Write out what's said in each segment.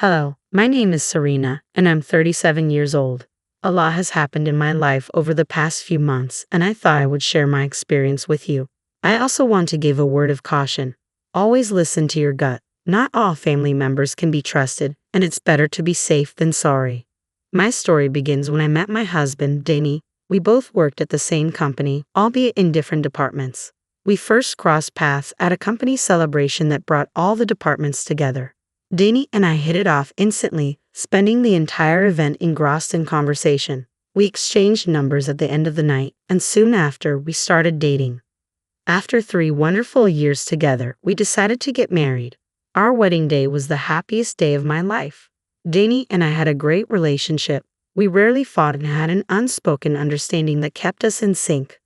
Hello, my name is Serena, and I'm 37 years old. A lot has happened in my life over the past few months, and I thought I would share my experience with you. I also want to give a word of caution. Always listen to your gut. Not all family members can be trusted, and it's better to be safe than sorry. My story begins when I met my husband, Danny. We both worked at the same company, albeit in different departments. We first crossed paths at a company celebration that brought all the departments together. Danny and I hit it off instantly, spending the entire event engrossed in conversation. We exchanged numbers at the end of the night, and soon after, we started dating. After 3 wonderful years together, we decided to get married. Our wedding day was the happiest day of my life. Danny and I had a great relationship. We rarely fought and had an unspoken understanding that kept us in sync.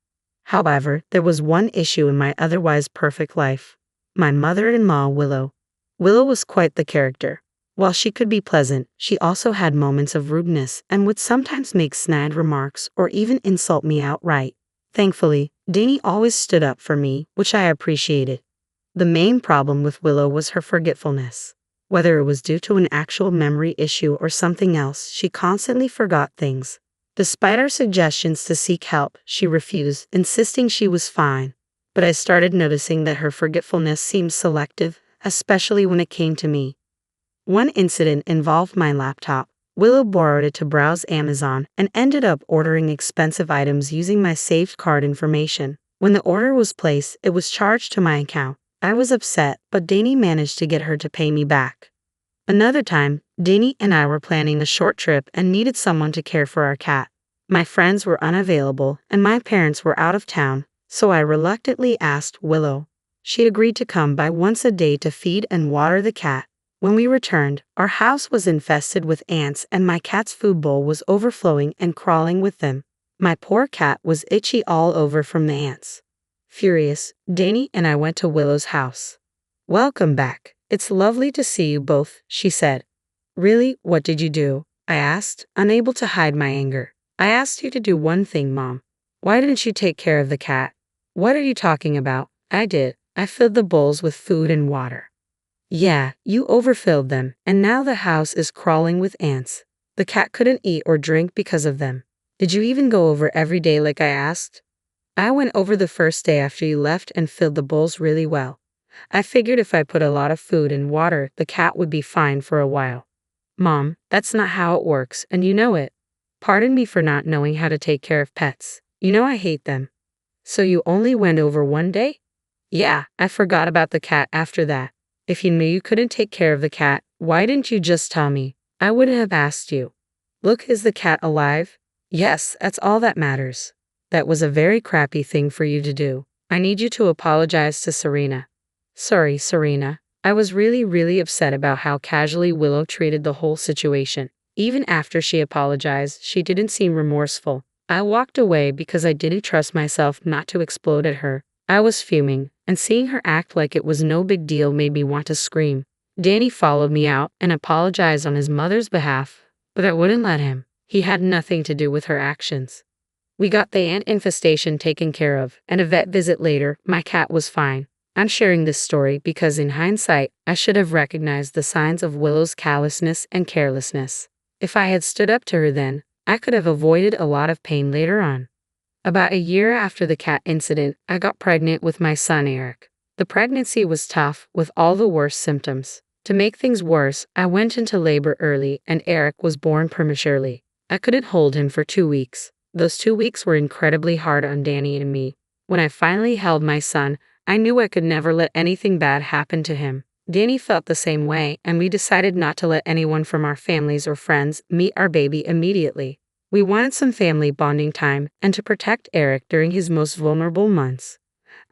However, there was one issue in my otherwise perfect life. My mother-in-law, Willow. Willow was quite the character. While she could be pleasant, she also had moments of rudeness and would sometimes make snide remarks or even insult me outright. Thankfully, Danny always stood up for me, which I appreciated. The main problem with Willow was her forgetfulness. Whether it was due to an actual memory issue or something else, she constantly forgot things. Despite our suggestions to seek help, she refused, insisting she was fine. But I started noticing that her forgetfulness seemed selective, especially when it came to me. One incident involved my laptop. Willow borrowed it to browse Amazon and ended up ordering expensive items using my saved card information. When the order was placed, it was charged to my account. I was upset, but Danny managed to get her to pay me back. Another time, Danny and I were planning a short trip and needed someone to care for our cat. My friends were unavailable, and my parents were out of town, so I reluctantly asked Willow. She agreed to come by once a day to feed and water the cat. When we returned, our house was infested with ants and my cat's food bowl was overflowing and crawling with them. My poor cat was itchy all over from the ants. Furious, Danny and I went to Willow's house. "Welcome back. It's lovely to see you both," she said. "Really, what did you do?" I asked, unable to hide my anger. "I asked you to do one thing, Mom. Why didn't you take care of the cat?" "What are you talking about?" "I did. I filled the bowls with food and water." "Yeah, you overfilled them, and now the house is crawling with ants. The cat couldn't eat or drink because of them. Did you even go over every day like I asked?" "I went over the first day after you left and filled the bowls really well. I figured if I put a lot of food and water, the cat would be fine for a while." "Mom, that's not how it works, and you know it. Pardon me for not knowing how to take care of pets. You know I hate them." "So you only went over one day?" "Yeah, I forgot about the cat after that. If you knew you couldn't take care of the cat, why didn't you just tell me? I wouldn't have asked you." "Look, is the cat alive?" "Yes, that's all that matters." "That was a very crappy thing for you to do. I need you to apologize to Serena." "Sorry, Serena. I was really upset about how casually Willow treated the whole situation. Even after she apologized, she didn't seem remorseful. I walked away because I didn't trust myself not to explode at her. I was fuming, and seeing her act like it was no big deal made me want to scream. Danny followed me out and apologized on his mother's behalf, but I wouldn't let him. He had nothing to do with her actions. We got the ant infestation taken care of, and a vet visit later, my cat was fine. I'm sharing this story because in hindsight, I should have recognized the signs of Willow's callousness and carelessness. If I had stood up to her then, I could have avoided a lot of pain later on. About a year after the cat incident, I got pregnant with my son Eric. The pregnancy was tough, with all the worst symptoms. To make things worse, I went into labor early and Eric was born prematurely. I couldn't hold him for 2 weeks. Those 2 weeks were incredibly hard on Danny and me. When I finally held my son, I knew I could never let anything bad happen to him. Danny felt the same way, and we decided not to let anyone from our families or friends meet our baby immediately. We wanted some family bonding time and to protect Eric during his most vulnerable months.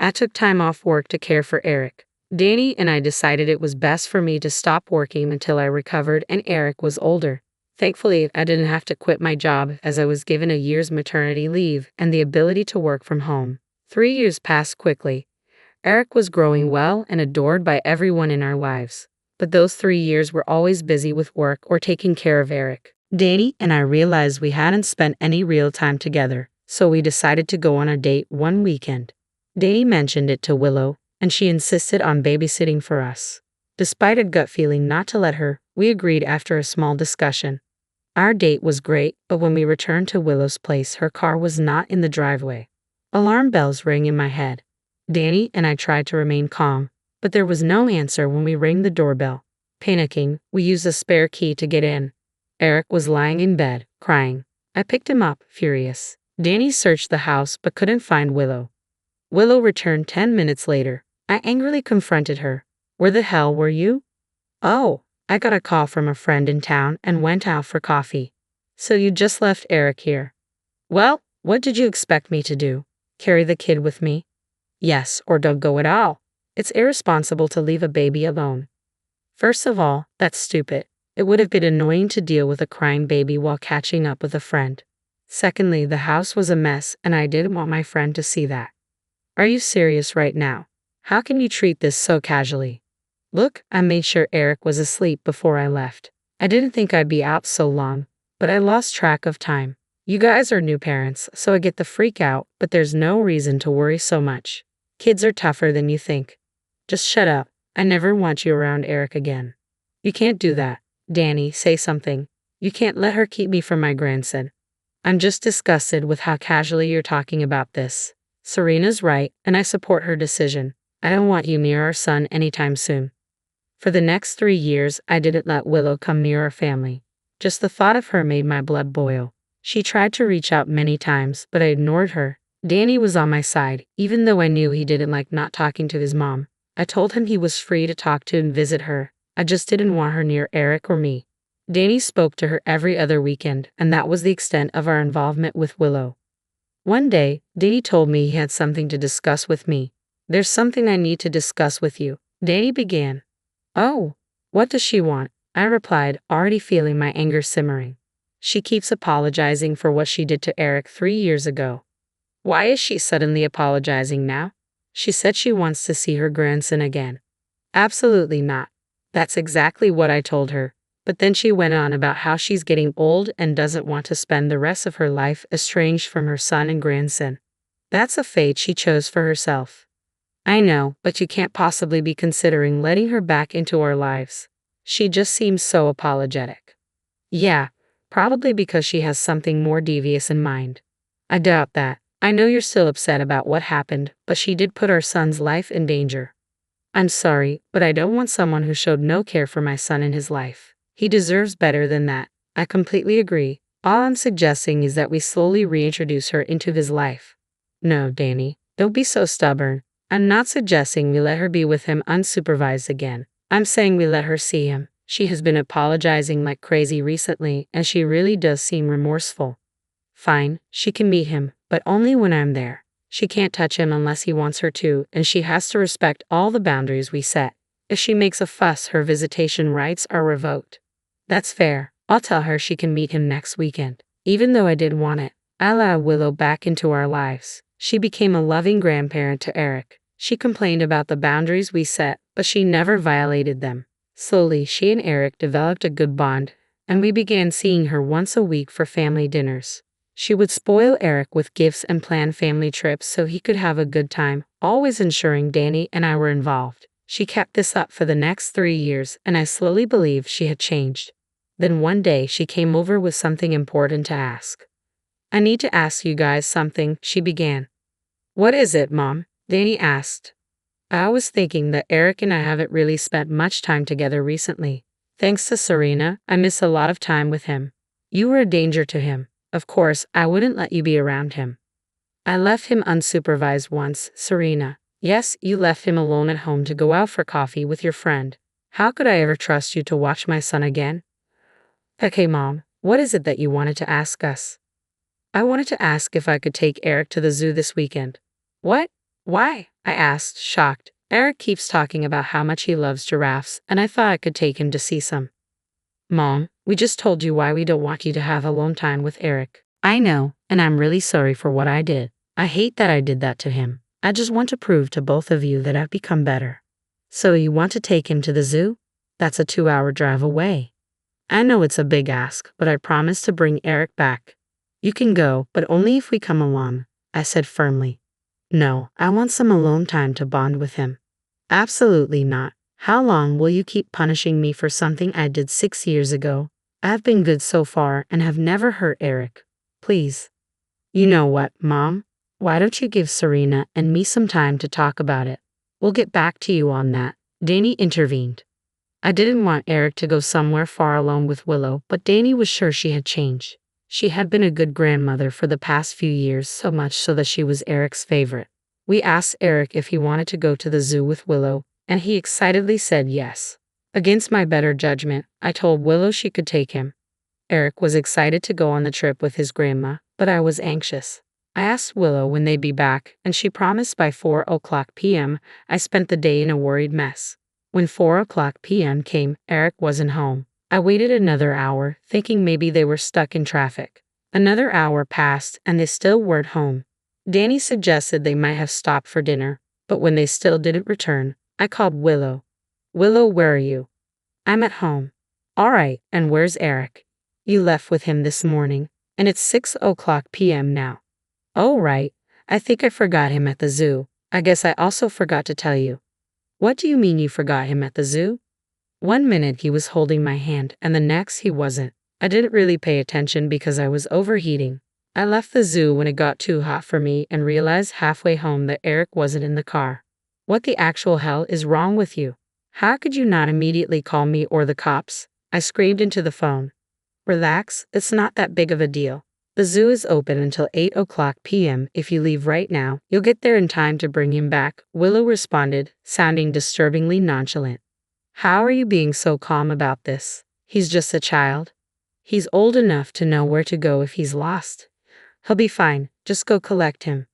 I took time off work to care for Eric. Danny and I decided it was best for me to stop working until I recovered and Eric was older. Thankfully, I didn't have to quit my job as I was given a year's maternity leave and the ability to work from home. 3 years passed quickly. Eric was growing well and adored by everyone in our lives. But those 3 years were always busy with work or taking care of Eric. Danny and I realized we hadn't spent any real time together, so we decided to go on a date one weekend. Danny mentioned it to Willow, and she insisted on babysitting for us. Despite a gut feeling not to let her, We agreed after a small discussion. Our date was great, but when we returned to Willow's place, her car was not in the driveway. Alarm bells rang in my head. Danny and I tried to remain calm, but there was no answer when we rang the doorbell. Panicking, we used a spare key to get in. Eric was lying in bed, crying. I picked him up, furious. Danny searched the house but couldn't find Willow. Willow returned 10 minutes later. I angrily confronted her. Where the hell were you? Oh, I got a call from a friend in town and went out for coffee. So you just left Eric here? Well, what did you expect me to do? Carry the kid with me? Yes, or don't go at all. It's irresponsible to leave a baby alone. First of all, that's stupid. It would have been annoying to deal with a crying baby while catching up with a friend. Secondly, the house was a mess and I didn't want my friend to see that. Are you serious right now? How can you treat this so casually? Look, I made sure Eric was asleep before I left. I didn't think I'd be out so long, but I lost track of time. You guys are new parents, so I get the freak out, but there's no reason to worry so much. Kids are tougher than you think. Just shut up. I never want you around Eric again. You can't do that. Danny, say something. You can't let her keep me from my grandson. I'm just disgusted with how casually you're talking about this. Serena's right, and I support her decision. I don't want you near our son anytime soon. For the next 3 years, I didn't let Willow come near our family. Just the thought of her made my blood boil. She tried to reach out many times, but I ignored her. Danny was on my side, even though I knew he didn't like not talking to his mom. I told him he was free to talk to and visit her. I just didn't want her near Eric or me. Danny spoke to her every other weekend, and that was the extent of our involvement with Willow. One day, Danny told me he had something to discuss with me. There's something I need to discuss with you, Danny began. Oh, what does she want? I replied, already feeling my anger simmering. She keeps apologizing for what she did to Eric 3 years ago. Why is she suddenly apologizing now? She said she wants to see her grandson again. Absolutely not. That's exactly what I told her. But then she went on about how she's getting old and doesn't want to spend the rest of her life estranged from her son and grandson. That's a fate she chose for herself. I know, but you can't possibly be considering letting her back into our lives. She just seems so apologetic. Yeah, probably because she has something more devious in mind. I doubt that. I know you're still upset about what happened, but she did put our son's life in danger. I'm sorry, but I don't want someone who showed no care for my son in his life. He deserves better than that. I completely agree. All I'm suggesting is that we slowly reintroduce her into his life. No, Danny, don't be so stubborn. I'm not suggesting we let her be with him unsupervised again. I'm saying we let her see him. She has been apologizing like crazy recently, and she really does seem remorseful. Fine, she can meet him, but only when I'm there. She can't touch him unless he wants her to, and she has to respect all the boundaries we set. If she makes a fuss, her visitation rights are revoked. That's fair. I'll tell her she can meet him next weekend. Even though I didn't want it, I allowed Willow back into our lives. She became a loving grandparent to Eric. She complained about the boundaries we set, but she never violated them. Slowly, she and Eric developed a good bond, and we began seeing her once a week for family dinners. She would spoil Eric with gifts and plan family trips so he could have a good time, always ensuring Danny and I were involved. She kept this up for the next 3 years, and I slowly believed she had changed. Then one day, she came over with something important to ask. I need to ask you guys something, she began. What is it, Mom? Danny asked. I was thinking that Eric and I haven't really spent much time together recently. Thanks to Serena, I miss a lot of time with him. You were a danger to him. Of course, I wouldn't let you be around him. I left him unsupervised once, Serena. Yes, you left him alone at home to go out for coffee with your friend. How could I ever trust you to watch my son again? Okay, Mom, what is it that you wanted to ask us? I wanted to ask if I could take Eric to the zoo this weekend. What? Why? I asked, shocked. Eric keeps talking about how much he loves giraffes, and I thought I could take him to see some. Mom, we just told you why we don't want you to have alone time with Eric. I know, and I'm really sorry for what I did. I hate that I did that to him. I just want to prove to both of you that I've become better. So you want to take him to the zoo? That's a 2-hour drive away. I know it's a big ask, but I promise to bring Eric back. You can go, but only if we come along, I said firmly. No, I want some alone time to bond with him. Absolutely not. How long will you keep punishing me for something I did 6 years ago? I've been good so far and have never hurt Eric. Please. You know what, Mom? Why don't you give Serena and me some time to talk about it? We'll get back to you on that. Danny intervened. I didn't want Eric to go somewhere far alone with Willow, but Danny was sure she had changed. She had been a good grandmother for the past few years, so much so that she was Eric's favorite. We asked Eric if he wanted to go to the zoo with Willow, and he excitedly said yes. Against my better judgment, I told Willow she could take him. Eric was excited to go on the trip with his grandma, but I was anxious. I asked Willow when they'd be back, and she promised by 4:00 p.m. I spent the day in a worried mess. When 4:00 p.m. came, Eric wasn't home. I waited another hour, thinking maybe they were stuck in traffic. Another hour passed, and they still weren't home. Danny suggested they might have stopped for dinner, but when they still didn't return, I called Willow. Willow, where are you? I'm at home. All right, and where's Eric? You left with him this morning, and it's 6:00 p.m. now. Oh, right. I think I forgot him at the zoo. I guess I also forgot to tell you. What do you mean you forgot him at the zoo? 1 minute he was holding my hand, and the next he wasn't. I didn't really pay attention because I was overheating. I left the zoo when it got too hot for me and realized halfway home that Eric wasn't in the car. What the actual hell is wrong with you? How could you not immediately call me or the cops? I screamed into the phone. Relax, it's not that big of a deal. The zoo is open until 8:00 p.m. If you leave right now, you'll get there in time to bring him back, Willow responded, sounding disturbingly nonchalant. How are you being so calm about this? He's just a child. He's old enough to know where to go if he's lost. He'll be fine, just go collect him.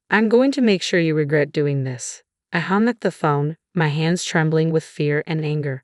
I'm going to make sure you regret doing this. I hung up the phone, my hands trembling with fear and anger.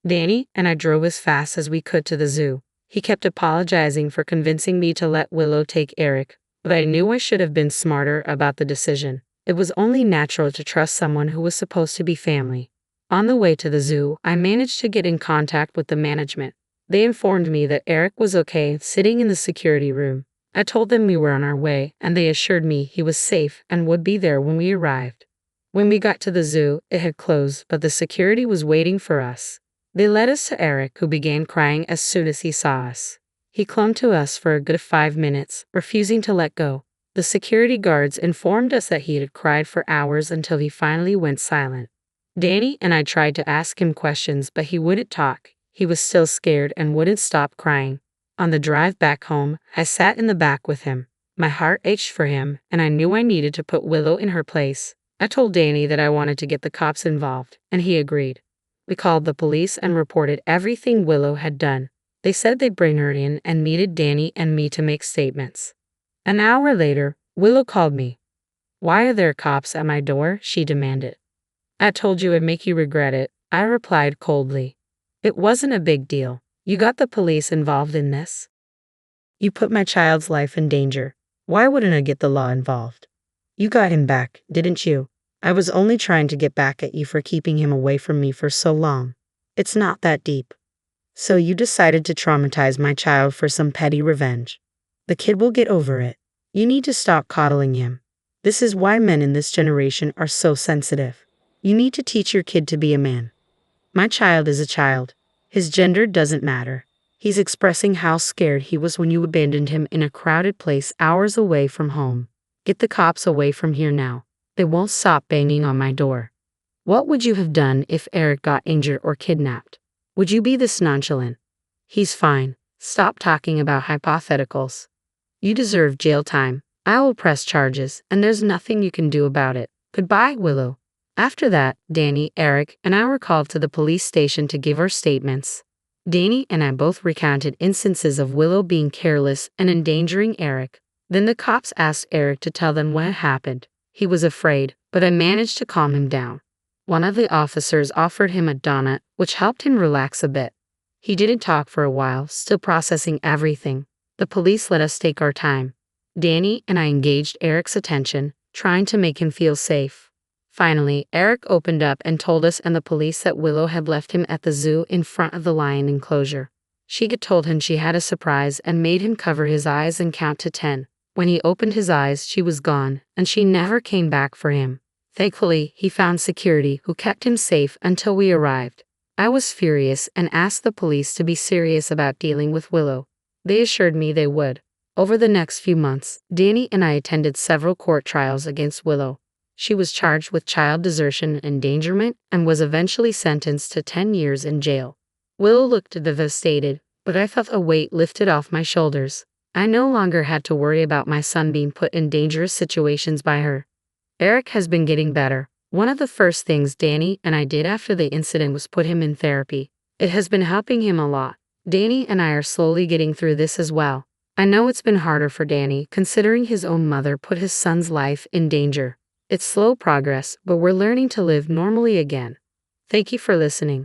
Danny and I drove as fast as we could to the zoo. He kept apologizing for convincing me to let Willow take Eric, but I knew I should have been smarter about the decision. It was only natural to trust someone who was supposed to be family. On the way to the zoo, I managed to get in contact with the management. They informed me that Eric was okay sitting in the security room. I told them we were on our way, and they assured me he was safe and would be there when we arrived. When we got to the zoo, it had closed, but the security was waiting for us. They led us to Eric, who began crying as soon as he saw us. He clung to us for a good 5 minutes, refusing to let go. The security guards informed us that he had cried for hours until he finally went silent. Danny and I tried to ask him questions, but he wouldn't talk. He was still scared and wouldn't stop crying. On the drive back home, I sat in the back with him. My heart ached for him, and I knew I needed to put Willow in her place. I told Danny that I wanted to get the cops involved, and he agreed. We called the police and reported everything Willow had done. They said they'd bring her in and needed Danny and me to make statements. An hour later, Willow called me. Why are there cops at my door? She demanded. I told you it'd make you regret it, I replied coldly. It wasn't a big deal. You got the police involved in this. You put my child's life in danger. Why wouldn't I get the law involved? You got him back, didn't you? I was only trying to get back at you for keeping him away from me for so long. It's not that deep. So you decided to traumatize my child for some petty revenge. The kid will get over it. You need to stop coddling him. This is why men in this generation are so sensitive. You need to teach your kid to be a man. My child is a child. His gender doesn't matter. He's expressing how scared he was when you abandoned him in a crowded place hours away from home. Get the cops away from here now. They won't stop banging on my door. What would you have done if Eric got injured or kidnapped? Would you be this nonchalant? He's fine. Stop talking about hypotheticals. You deserve jail time. I will press charges, and there's nothing you can do about it. Goodbye, Willow. After that, Danny, Eric, and I were called to the police station to give our statements. Danny and I both recounted instances of Willow being careless and endangering Eric. Then the cops asked Eric to tell them what had happened. He was afraid, but I managed to calm him down. One of the officers offered him a donut, which helped him relax a bit. He didn't talk for a while, still processing everything. The police let us take our time. Danny and I engaged Eric's attention, trying to make him feel safe. Finally, Eric opened up and told us and the police that Willow had left him at the zoo in front of the lion enclosure. She had told him she had a surprise and made him cover his eyes and count to 10. When he opened his eyes, she was gone, and she never came back for him. Thankfully, he found security who kept him safe until we arrived. I was furious and asked the police to be serious about dealing with Willow. They assured me they would. Over the next few months, Danny and I attended several court trials against Willow. She was charged with child desertion and endangerment and was eventually sentenced to 10 years in jail. Willow looked devastated, but I felt a weight lifted off my shoulders. I no longer had to worry about my son being put in dangerous situations by her. Eric has been getting better. One of the first things Danny and I did after the incident was put him in therapy. It has been helping him a lot. Danny and I are slowly getting through this as well. I know it's been harder for Danny, considering his own mother put his son's life in danger. It's slow progress, but we're learning to live normally again. Thank you for listening.